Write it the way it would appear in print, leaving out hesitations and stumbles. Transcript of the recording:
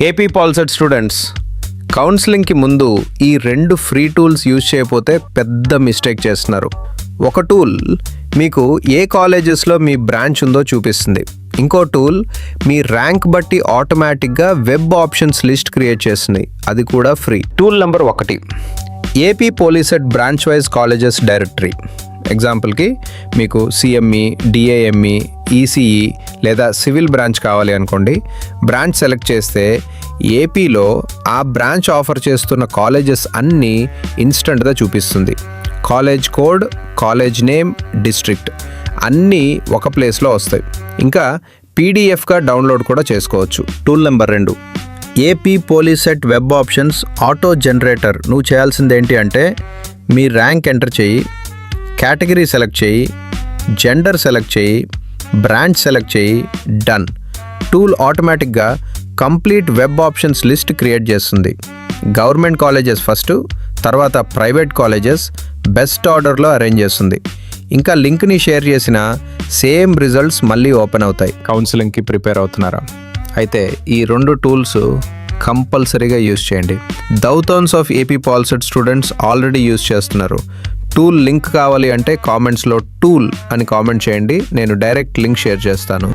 AP పాల్సెట్ students, కౌన్సిలింగ్కి ముందు ఈ 2 free tools use చేయకపోతే పెద్ద మిస్టేక్ చేస్తున్నారు. ఒక టూల్ మీకు ఏ కాలేజెస్లో మీ బ్రాంచ్ ఉందో చూపిస్తుంది. ఇంకో టూల్ మీ ర్యాంక్ బట్టి ఆటోమేటిక్గా వెబ్ ఆప్షన్స్ లిస్ట్ క్రియేట్ చేస్తుంది, అది కూడా free. Tool number 1, AP పాల్సెట్ branch wise colleges directory. ఎగ్జాంపుల్కి మీకు సిఎంఈ, డిఏఎంఈ, ఈసీఈ లేదా సివిల్ బ్రాంచ్ కావాలి అనుకోండి. బ్రాంచ్ సెలెక్ట్ చేస్తే ఏపీలో ఆ బ్రాంచ్ ఆఫర్ చేస్తున్న కాలేజెస్ అన్నీ ఇన్స్టెంట్గా చూపిస్తుంది. College code, college name, district అన్నీ ఒక ప్లేస్లో వస్తాయి. ఇంకా పీడిఎఫ్గా డౌన్లోడ్ కూడా చేసుకోవచ్చు. Tool number 2, AP పాల్సెట్ web options auto generator. నువ్వు చేయాల్సింది ఏంటి అంటే మీ ర్యాంక్ ఎంటర్ చేయి, కేటగిరీ సెలెక్ట్ చేయి, జెండర్ సెలెక్ట్ చేయి, బ్రాంచ్ సెలెక్ట్ చేయి, డన్. టూల్ ఆటోమేటిక్గా complete web options list create చేస్తుంది. గవర్నమెంట్ కాలేజెస్ ఫస్ట్, తర్వాత ప్రైవేట్ కాలేజెస్ బెస్ట్ ఆర్డర్లో అరేంజ్ చేస్తుంది. ఇంకా లింక్ని షేర్ చేసిన సేమ్ రిజల్ట్స్ మళ్ళీ ఓపెన్ అవుతాయి. కౌన్సిలింగ్కి ప్రిపేర్ అవుతున్నారా? అయితే ఈ 2 టూల్స్ కంపల్సరీగా యూజ్ చేయండి. Thousands of AP పాల్సెట్ students already use చేస్తున్నారు. టూల్ లింక్ కావాలి అంటే కామెంట్స్లో టూల్ అని కామెంట్ చేయండి, నేను డైరెక్ట్ లింక్ షేర్ చేస్తాను.